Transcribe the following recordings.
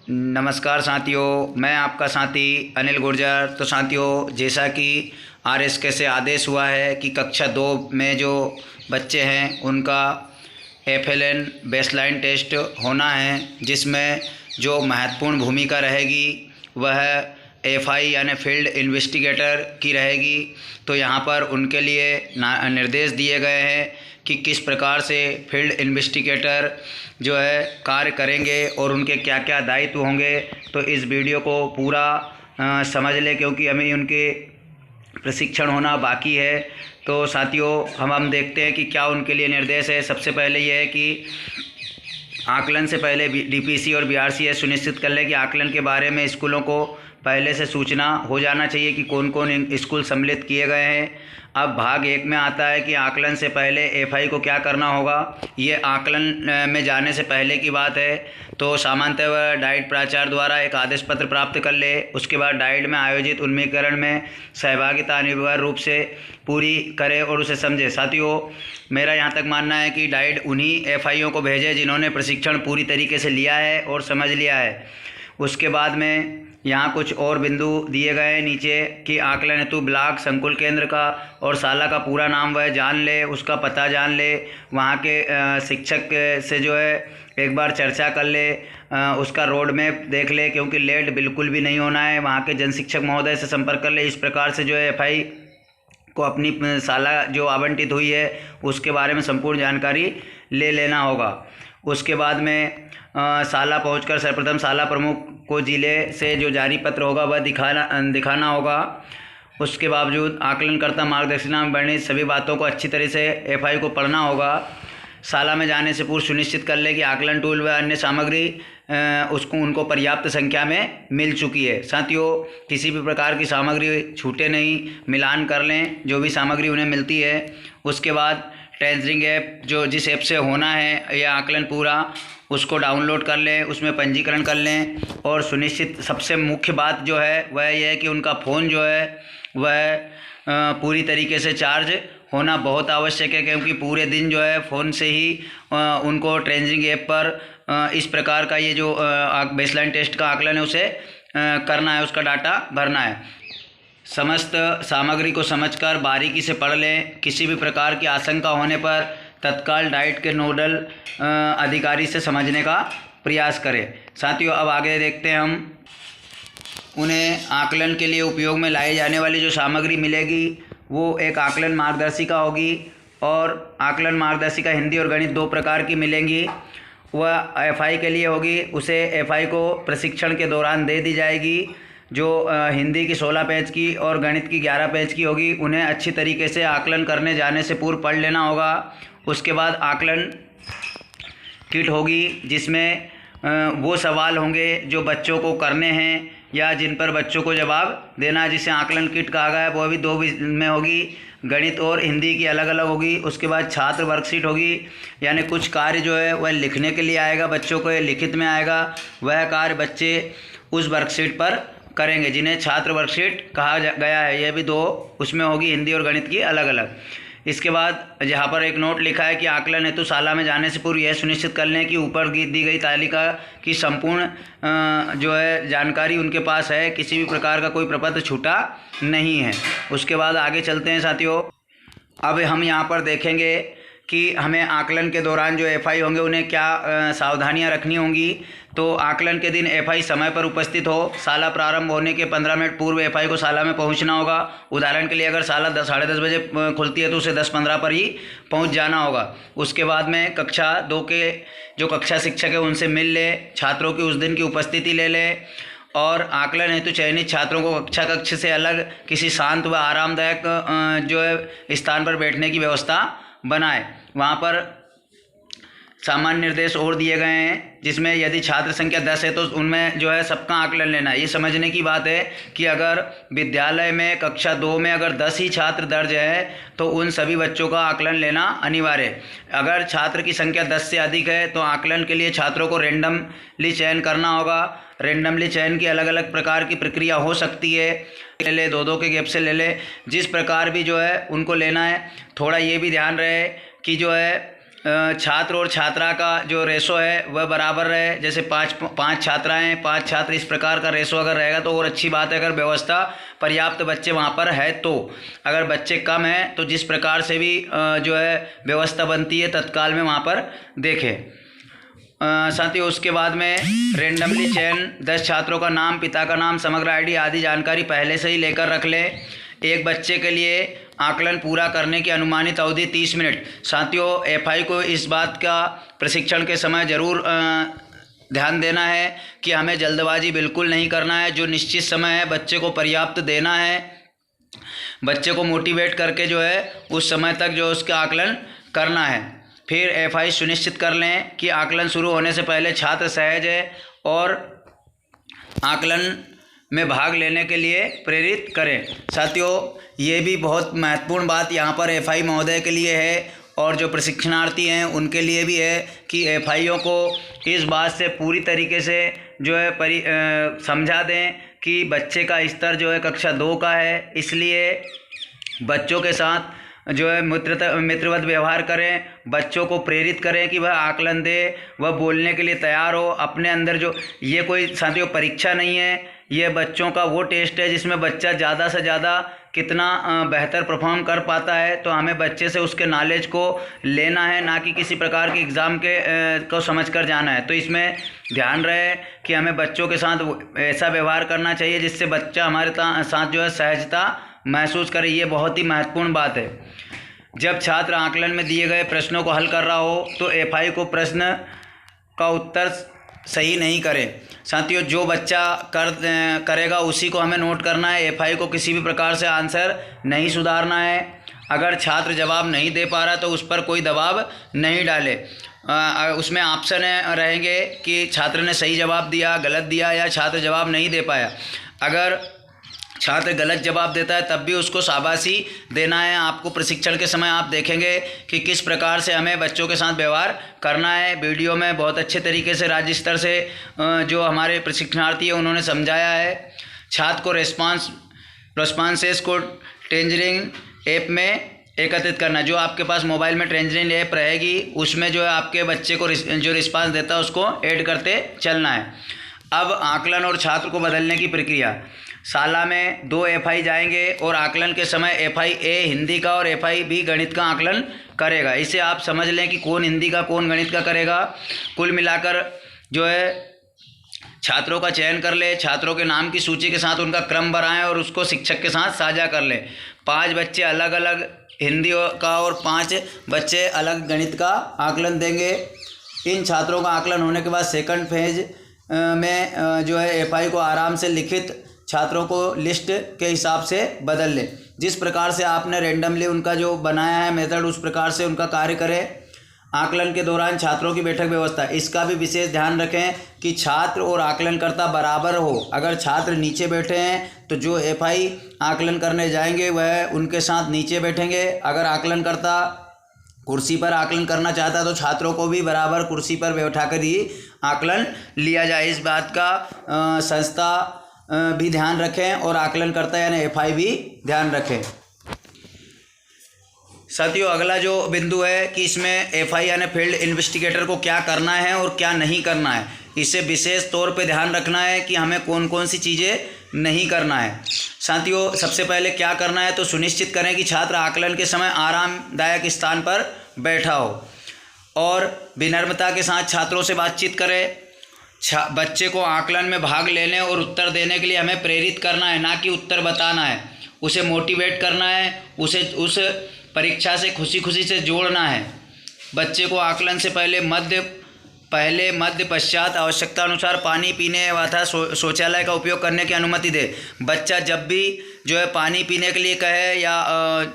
नमस्कार साथियों, मैं आपका साथी अनिल गुर्जर। तो साथियों, जैसा कि आरएसके से आदेश हुआ है कि कक्षा 2 में जो बच्चे हैं उनका एफएलएन बेसलाइन टेस्ट होना है, जिसमें जो महत्वपूर्ण भूमिका रहेगी वह एफआई यानी फील्ड इन्वेस्टिगेटर की रहेगी। तो यहाँ पर उनके लिए निर्देश दिए गए हैं कि किस प्रकार से फील्ड इन्वेस्टिगेटर जो है कार्य करेंगे और उनके क्या क्या दायित्व होंगे। तो इस वीडियो को पूरा समझ लें, क्योंकि हमें उनके प्रशिक्षण होना बाकी है। तो साथियों, हम देखते हैं कि क्या उनके लिए निर्देश है। सबसे पहले यह है कि आकलन से पहले डीपीसी और बीआरसीएस सुनिश्चित कर ले कि आकलन के बारे में स्कूलों को पहले से सूचना हो जाना चाहिए कि कौन कौन स्कूल सम्मिलित किए गए हैं। अब भाग 1 में आता है कि आकलन से पहले एफआई को क्या करना होगा। ये आकलन में जाने से पहले की बात है। तो सामान्यतः वह डाइट प्राचार्य द्वारा एक आदेश पत्र प्राप्त कर ले। उसके बाद डाइट में आयोजित उन्मुखीकरण में सहभागिता अनिवार्य रूप से पूरी करे और उसे समझे। साथियों, मेरा यहाँ तक मानना है कि डाइट उन्हीं एफआईओ को भेजे जिन्होंने प्रशिक्षण पूरी तरीके से लिया है और समझ लिया है। उसके बाद में यहाँ कुछ और बिंदु दिए गए हैं नीचे कि आकलन हेतु ब्लॉक संकुल केंद्र का और शाला का पूरा नाम वह जान ले, उसका पता जान ले, वहाँ के शिक्षक से जो है एक बार चर्चा कर ले, उसका रोड मैप देख ले, क्योंकि लेट बिल्कुल भी नहीं होना है। वहाँ के जन शिक्षक महोदय से संपर्क कर ले। इस प्रकार से जो है एफआई को अपनी शाला जो आवंटित हुई है उसके बारे में संपूर्ण जानकारी ले लेना होगा। उसके बाद में शाला पहुंचकर सर्वप्रथम शाला प्रमुख को जिले से जो जारी पत्र होगा वह दिखाना होगा। उसके बावजूद आकलनकर्ता मार्गदर्शिका में वर्णित सभी बातों को अच्छी तरह से एफआई को पढ़ना होगा। शाला में जाने से पूर्व सुनिश्चित कर ले कि आकलन टूल व अन्य सामग्री उनको पर्याप्त संख्या में मिल चुकी है। साथियों, किसी भी प्रकार की सामग्री छूटे नहीं, मिलान कर लें जो भी सामग्री उन्हें मिलती है। उसके बाद ट्रेजरिंग ऐप जो जिस ऐप से होना है यह आकलन पूरा, उसको डाउनलोड कर लें, उसमें पंजीकरण कर लें। और सुनिश्चित सबसे मुख्य बात जो है वह यह है कि उनका फ़ोन जो है वह पूरी तरीके से चार्ज होना बहुत आवश्यक है, क्योंकि पूरे दिन जो है फ़ोन से ही उनको ट्रेजरिंग ऐप पर इस प्रकार का ये जो बेसलाइन टेस्ट का आकलन है उसे करना है, उसका डाटा भरना है। समस्त सामग्री को समझकर बारीकी से पढ़ लें। किसी भी प्रकार की आशंका होने पर तत्काल डाइट के नोडल अधिकारी से समझने का प्रयास करें। साथियों, अब आगे देखते हैं हम उन्हें आकलन के लिए उपयोग में लाई जाने वाली जो सामग्री मिलेगी वो एक आकलन मार्गदर्शिका होगी। और आकलन मार्गदर्शिका हिंदी और गणित 2 प्रकार की मिलेंगी। वह एफआई के लिए होगी, उसे एफआई को प्रशिक्षण के दौरान दे दी जाएगी। जो हिंदी की 16 पेज की और गणित की 11 पेज की होगी, उन्हें अच्छी तरीके से आकलन करने जाने से पूर्व पढ़ लेना होगा। उसके बाद आकलन किट होगी, जिसमें वो सवाल होंगे जो बच्चों को करने हैं या जिन पर बच्चों को जवाब देना है, जिसे आकलन किट कहा गया है। वो भी 2 में होगी, गणित और हिंदी की अलग अलग होगी। उसके बाद छात्र वर्कशीट होगी, यानी कुछ कार्य जो है वह लिखने के लिए आएगा, बच्चों को लिखित में आएगा। वह कार्य बच्चे उस वर्कशीट पर करेंगे, जिन्हें छात्र वर्कशीट कहा गया है। यह भी 2 उसमें होगी, हिंदी और गणित की अलग अलग। इसके बाद यहाँ पर एक नोट लिखा है कि आकलन हेतु शाला में जाने से पूर्व यह सुनिश्चित कर लें कि ऊपर दी गई तालिका की संपूर्ण जो है जानकारी उनके पास है, किसी भी प्रकार का कोई प्रपत्र छूटा नहीं है। उसके बाद आगे चलते हैं साथियों। अब हम यहाँ पर देखेंगे कि हमें आकलन के दौरान जो एफआई होंगे उन्हें क्या सावधानियाँ रखनी होंगी। तो आकलन के दिन एफआई समय पर उपस्थित हो। शाला प्रारंभ होने के 15 मिनट पूर्व एफआई को शाला में पहुंचना होगा। उदाहरण के लिए अगर शाला 10 साढ़े 10 बजे खुलती है तो उसे 10:15 पर ही पहुंच जाना होगा। उसके बाद में कक्षा 2 के जो कक्षा शिक्षक है उनसे मिल ले, छात्रों की उस दिन की उपस्थिति ले ले और आकलन हेतु चयनित छात्रों को कक्षा कक्ष से अलग किसी शांत व आरामदायक जो है स्थान पर बैठने की व्यवस्था बनाए। वहाँ पर सामान्य निर्देश और दिए गए हैं, जिसमें यदि छात्र संख्या 10 है तो उनमें जो है सबका आकलन लेना है। ये समझने की बात है कि अगर विद्यालय में कक्षा 2 में अगर 10 ही छात्र दर्ज है तो उन सभी बच्चों का आकलन लेना अनिवार्य है। अगर छात्र की संख्या 10 से अधिक है तो आकलन के लिए छात्रों को रेंडमली चयन करना होगा। रेंडमली चयन की अलग अलग प्रकार की प्रक्रिया हो सकती है, ले ले 2-2 के गैप से ले ले, जिस प्रकार भी जो है उनको लेना है। थोड़ा ये भी ध्यान रहे कि जो है छात्र और छात्रा का जो रेशो है वह बराबर रहे। जैसे पाँच छात्राएँ 5 छात्र, इस प्रकार का रेशो अगर रहेगा तो और अच्छी बात है। अगर व्यवस्था पर्याप्त बच्चे वहाँ पर है तो, अगर बच्चे कम हैं तो जिस प्रकार से भी जो है व्यवस्था बनती है तत्काल में वहाँ पर देखें। साथियों उसके बाद में रेंडमली चयन 10 छात्रों का नाम, पिता का नाम, समग्र आईडी आदि जानकारी पहले से ही लेकर रख लें। एक बच्चे के लिए आकलन पूरा करने की अनुमानित अवधि 30 मिनट। साथियों एफआई को इस बात का प्रशिक्षण के समय ज़रूर ध्यान देना है कि हमें जल्दबाजी बिल्कुल नहीं करना है। जो निश्चित समय है बच्चे को पर्याप्त देना है, बच्चे को मोटिवेट करके जो है उस समय तक जो उसका आकलन करना है। फिर एफआई सुनिश्चित कर लें कि आकलन शुरू होने से पहले छात्र सहज है और आकलन में भाग लेने के लिए प्रेरित करें। साथियों ये भी बहुत महत्वपूर्ण बात यहाँ पर एफआई महोदय के लिए है और जो प्रशिक्षणार्थी हैं उनके लिए भी है कि एफआईओ को इस बात से पूरी तरीके से जो है समझा दें कि बच्चे का स्तर जो है कक्षा 2 का है, इसलिए बच्चों के साथ जो है मित्रवत व्यवहार करें, बच्चों को प्रेरित करें कि वह आकलन दे, वह बोलने के लिए तैयार हो। अपने अंदर जो ये कोई साथियों परीक्षा नहीं है, ये बच्चों का वो टेस्ट है जिसमें बच्चा ज़्यादा से ज़्यादा कितना बेहतर परफॉर्म कर पाता है। तो हमें बच्चे से उसके नॉलेज को लेना है, ना कि किसी प्रकार के एग्ज़ाम के को समझ कर जाना है। तो इसमें ध्यान रहे कि हमें बच्चों के साथ ऐसा व्यवहार करना चाहिए जिससे बच्चा हमारे साथ जो है सहजता महसूस करे। ये बहुत ही महत्वपूर्ण बात है। जब छात्र आकलन में दिए गए प्रश्नों को हल कर रहा हो तो एफआई को प्रश्न का उत्तर सही नहीं करें। साथियों जो बच्चा करेगा उसी को हमें नोट करना है। एफआई को किसी भी प्रकार से आंसर नहीं सुधारना है। अगर छात्र जवाब नहीं दे पा रहा तो उस पर कोई दबाव नहीं डाले। उसमें ऑप्शन रहेंगे कि छात्र ने सही जवाब दिया, गलत दिया या छात्र जवाब नहीं दे पाया। अगर छात्र गलत जवाब देता है तब भी उसको शाबाशी देना है। आपको प्रशिक्षण के समय आप देखेंगे कि किस प्रकार से हमें बच्चों के साथ व्यवहार करना है। वीडियो में बहुत अच्छे तरीके से राज्य स्तर से जो हमारे प्रशिक्षणार्थी हैं उन्होंने समझाया है। छात्र को रेस्पॉन्सेस को टेंजरिंग ऐप में एकत्रित करना। जो आपके पास मोबाइल में टेंजरिंग ऐप रहेगी उसमें जो है आपके बच्चे को जो रिस्पांस देता है उसको ऐड करते चलना है। अब आकलन और छात्र को बदलने की प्रक्रिया। शाला में 2 एफआई जाएंगे और आकलन के समय एफआई ए हिंदी का और एफआई बी गणित का आकलन करेगा। इसे आप समझ लें कि कौन हिंदी का कौन गणित का करेगा। कुल मिलाकर जो है छात्रों का चयन कर ले, छात्रों के नाम की सूची के साथ उनका क्रम बनाएं और उसको शिक्षक के साथ साझा कर लें। 5 बच्चे अलग अलग हिंदी का और 5 बच्चे अलग गणित का आकलन देंगे। इन छात्रों का आकलन होने के बाद सेकंड फेज में जो है एफआई को आराम से लिखित छात्रों को लिस्ट के हिसाब से बदल लें। जिस प्रकार से आपने रेंडमली उनका जो बनाया है मेथड उस प्रकार से उनका कार्य करें। आकलन के दौरान छात्रों की बैठक व्यवस्था, इसका भी विशेष ध्यान रखें कि छात्र और आकलनकर्ता बराबर हो। अगर छात्र नीचे बैठे हैं तो जो एफआई आकलन करने जाएंगे वह उनके साथ नीचे बैठेंगे। अगर आकलनकर्ता कुर्सी पर आकलन करना चाहता है तो छात्रों को भी बराबर कुर्सी पर बैठाकर ही आकलन लिया जाए। इस बात का संस्था भी ध्यान रखें और आकलनकर्ता यानी एफआई भी ध्यान रखें। साथियों अगला जो बिंदु है कि इसमें एफआई यानी फील्ड इन्वेस्टिगेटर को क्या करना है और क्या नहीं करना है, इसे विशेष तौर पे ध्यान रखना है कि हमें कौन कौन सी चीज़ें नहीं करना है। साथियों सबसे पहले क्या करना है तो सुनिश्चित करें कि छात्र आकलन के समय आरामदायक स्थान पर बैठा हो और विनम्रता के साथ छात्रों से बातचीत करें। बच्चे को आकलन में भाग लेने और उत्तर देने के लिए हमें प्रेरित करना है, ना कि उत्तर बताना है। उसे मोटिवेट करना है, उसे उस परीक्षा से खुशी खुशी से जोड़ना है। बच्चे को आकलन से पहले मध्य पश्चात आवश्यकता अनुसार पानी पीने अथवा शौचालय का उपयोग करने की अनुमति दे। बच्चा जब भी जो है पानी पीने के लिए कहे या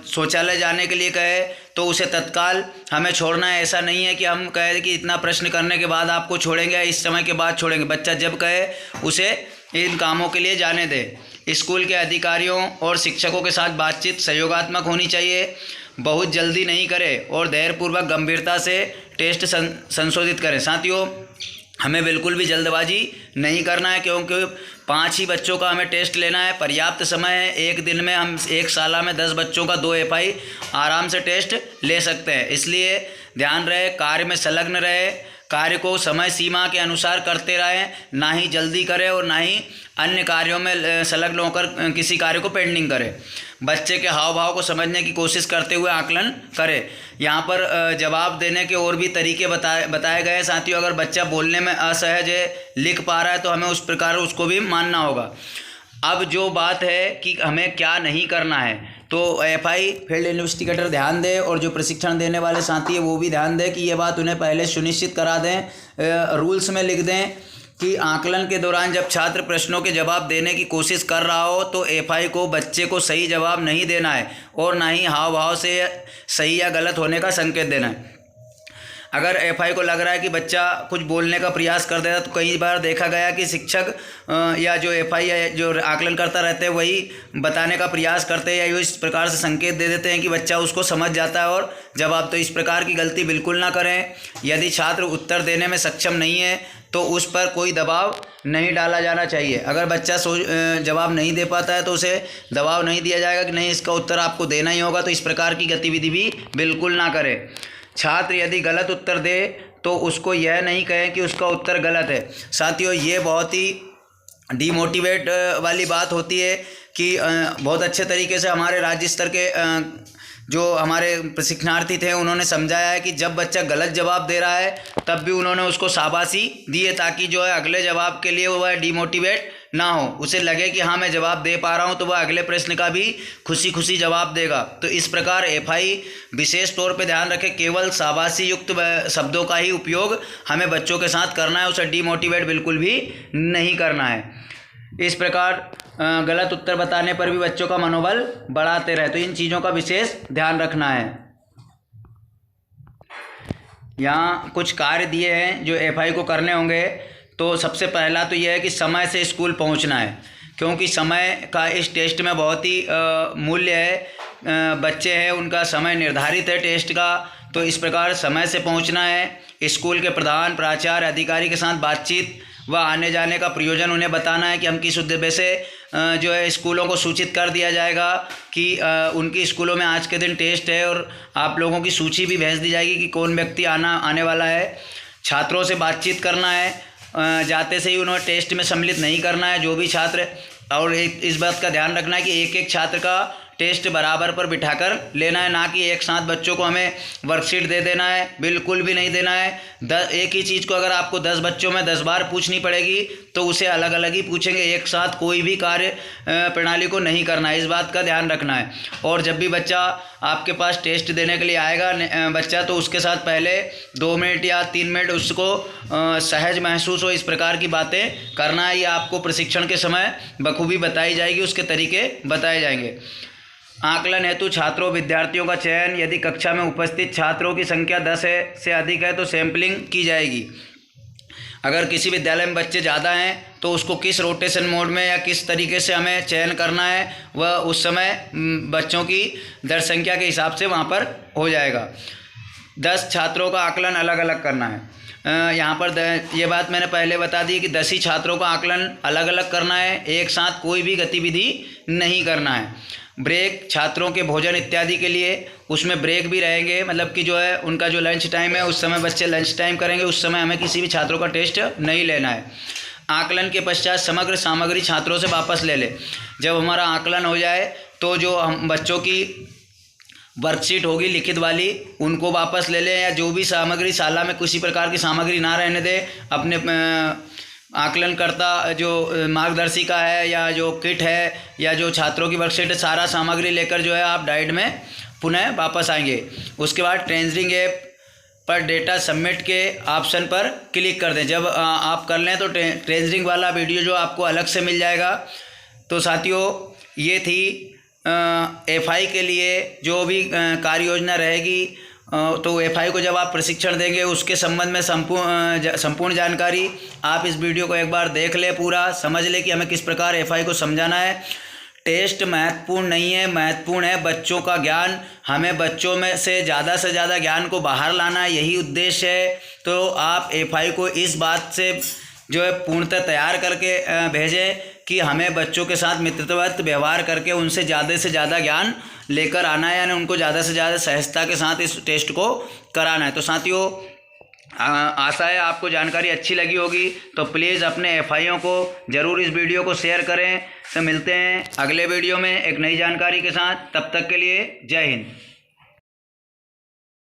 शौचालय जाने के लिए कहे तो उसे तत्काल हमें छोड़ना है। ऐसा नहीं है कि हम कहें कि इतना प्रश्न करने के बाद आपको छोड़ेंगे, इस समय के बाद छोड़ेंगे। बच्चा जब कहे उसे इन कामों के लिए जाने दें। स्कूल के अधिकारियों और शिक्षकों के साथ बातचीत सहयोगात्मक होनी चाहिए। बहुत जल्दी नहीं करें और धैर्यपूर्वक गंभीरता से टेस्ट संशोधित करें। साथियों हमें बिल्कुल भी जल्दबाजी नहीं करना है क्योंकि 5 ही बच्चों का हमें टेस्ट लेना है। पर्याप्त समय है। एक दिन में हम एक साला में 10 बच्चों का 2 एफआई आराम से टेस्ट ले सकते हैं। इसलिए ध्यान रहे, कार्य में संलग्न रहे, कार्य को समय सीमा के अनुसार करते रहें, ना ही जल्दी करें और ना ही अन्य कार्यों में संलग्न होकर किसी कार्य को पेंडिंग करें। बच्चे के हाव भाव को समझने की कोशिश करते हुए आकलन करें। यहाँ पर जवाब देने के और भी तरीके बताए गए हैं साथियों। अगर बच्चा बोलने में असहज है, लिख पा रहा है, तो हमें उस प्रकार उसको भी मानना होगा। अब जो बात है कि हमें क्या नहीं करना है, तो एफआई फील्ड इन्वेस्टिगेटर ध्यान दें और जो प्रशिक्षण देने वाले साथी है वो भी ध्यान दें कि ये बात उन्हें पहले सुनिश्चित करा दें, रूल्स में लिख दें कि आकलन के दौरान जब छात्र प्रश्नों के जवाब देने की कोशिश कर रहा हो तो एफआई को बच्चे को सही जवाब नहीं देना है और ना ही हाव भाव से सही या गलत होने का संकेत देना है। अगर एफआई को लग रहा है कि बच्चा कुछ बोलने का प्रयास कर देता, तो कई बार देखा गया कि शिक्षक या जो एफआई है जो आकलन करता रहते हैं वही बताने का प्रयास करते हैं या इस प्रकार से संकेत दे देते हैं कि बच्चा उसको समझ जाता है और जवाब। तो इस प्रकार की गलती बिल्कुल ना करें। यदि छात्र उत्तर देने में सक्षम नहीं है तो उस पर कोई दबाव नहीं डाला जाना चाहिए। अगर बच्चा जवाब नहीं दे पाता है तो उसे दबाव नहीं दिया जाएगा कि नहीं इसका उत्तर आपको देना ही होगा। तो इस प्रकार की गतिविधि भी बिल्कुल ना करें। छात्र यदि गलत उत्तर दे तो उसको यह नहीं कहें कि उसका उत्तर गलत है। साथियों, ये बहुत ही डीमोटिवेट वाली बात होती है कि बहुत अच्छे तरीके से हमारे राज्य स्तर के जो हमारे प्रशिक्षणार्थी थे उन्होंने समझाया है कि जब बच्चा गलत जवाब दे रहा है तब भी उन्होंने उसको शाबाशी दी है, ताकि जो है अगले जवाब के लिए वह डीमोटिवेट ना हो, उसे लगे कि हाँ मैं जवाब दे पा रहा हूँ, तो वह अगले प्रश्न का भी खुशी खुशी जवाब देगा। तो इस प्रकार एफआई विशेष तौर पे ध्यान रखें, केवल शाबाशी युक्त शब्दों का ही उपयोग हमें बच्चों के साथ करना है, उसे डीमोटिवेट बिल्कुल भी नहीं करना है। इस प्रकार गलत उत्तर बताने पर भी बच्चों का मनोबल बढ़ाते रहे। तो इन चीज़ों का विशेष ध्यान रखना है। यहाँ कुछ कार्य दिए हैं जो एफआई को करने होंगे। तो सबसे पहला तो यह है कि समय से स्कूल पहुँचना है, क्योंकि समय का इस टेस्ट में बहुत ही मूल्य है। बच्चे हैं उनका समय निर्धारित है टेस्ट का, तो इस प्रकार समय से पहुँचना है। स्कूल के प्रधान, प्राचार्य, अधिकारी के साथ बातचीत व आने जाने का प्रयोजन उन्हें बताना है कि हम किस उद्देश्य से जो है स्कूलों को सूचित कर दिया जाएगा कि उनकी स्कूलों में आज के दिन टेस्ट है और आप लोगों की सूची भी भेज दी जाएगी कि कौन व्यक्ति आने वाला है। छात्रों से बातचीत करना है, जाते से ही उन्हें टेस्ट में सम्मिलित नहीं करना है जो भी छात्र। और इस बात का ध्यान रखना है कि एक एक छात्र का टेस्ट बराबर पर बिठाकर लेना है, ना कि एक साथ बच्चों को हमें वर्कशीट दे देना है, बिल्कुल भी नहीं देना है। एक ही चीज़ को अगर आपको 10 बच्चों में 10 बार पूछनी पड़ेगी तो उसे अलग अलग ही पूछेंगे, एक साथ कोई भी कार्य प्रणाली को नहीं करना है, इस बात का ध्यान रखना है। और जब भी बच्चा आपके पास टेस्ट देने के लिए आएगा बच्चा, तो उसके साथ पहले 2 मिनट या 3 मिनट उसको सहज महसूस हो, इस प्रकार की बातें करना है। ये आपको प्रशिक्षण के समय बखूबी बताई जाएगी, उसके तरीके बताए जाएंगे। आकलन हेतु छात्रों विद्यार्थियों का चयन, यदि कक्षा में उपस्थित छात्रों की संख्या 10 से अधिक है तो सैम्पलिंग की जाएगी। अगर किसी विद्यालय में बच्चे ज़्यादा हैं तो उसको किस रोटेशन मोड में या किस तरीके से हमें चयन करना है वह उस समय बच्चों की दर संख्या के हिसाब से वहाँ पर हो जाएगा। 10 छात्रों का आकलन अलग अलग करना है। यहाँ पर ये बात मैंने पहले बता दी कि 10 ही छात्रों का आकलन अलग अलग करना है, एक साथ कोई भी गतिविधि नहीं करना है। ब्रेक छात्रों के भोजन इत्यादि के लिए उसमें ब्रेक भी रहेंगे, मतलब कि जो है उनका जो लंच टाइम है उस समय बच्चे लंच टाइम करेंगे, उस समय हमें किसी भी छात्रों का टेस्ट नहीं लेना है। आकलन के पश्चात समग्र सामग्री छात्रों से वापस ले लें। जब हमारा आकलन हो जाए तो जो हम बच्चों की वर्कशीट होगी लिखित वाली उनको वापस ले लें, या जो भी सामग्री शाला में किसी प्रकार की सामग्री ना रहने दें। अपने आकलनकर्ता जो मार्गदर्शिका है या जो किट है या जो छात्रों की वर्कशीट है, सारा सामग्री लेकर जो है आप डाइट में पुनः वापस आएंगे। उसके बाद ट्रेजरिंग ऐप पर डेटा सबमिट के ऑप्शन पर क्लिक कर दें। जब आप कर लें तो ट्रेजरिंग वाला वीडियो जो आपको अलग से मिल जाएगा। तो साथियों, ये थी एफआई के लिए जो भी कार्य योजना रहेगी। तो एफआई को जब आप प्रशिक्षण देंगे उसके संबंध में संपूर्ण जानकारी आप इस वीडियो को एक बार देख ले, पूरा समझ ले कि हमें किस प्रकार एफआई को समझाना है। टेस्ट महत्वपूर्ण नहीं है, महत्वपूर्ण है बच्चों का ज्ञान। हमें बच्चों में से ज़्यादा ज्ञान को बाहर लाना, यही उद्देश्य है। तो आप एफआई को इस बात से जो है पूर्णतः तैयार करके भेजें कि हमें बच्चों के साथ मित्रवत व्यवहार करके उनसे ज़्यादा से ज़्यादा ज्ञान लेकर आना है, यानी उनको ज़्यादा से ज़्यादा सहजता के साथ इस टेस्ट को कराना है। तो साथियों आशा है आपको जानकारी अच्छी लगी होगी, तो प्लीज़ अपने एफआईओ को ज़रूर इस वीडियो को शेयर करें। तो मिलते हैं अगले वीडियो में एक नई जानकारी के साथ, तब तक के लिए जय हिंद।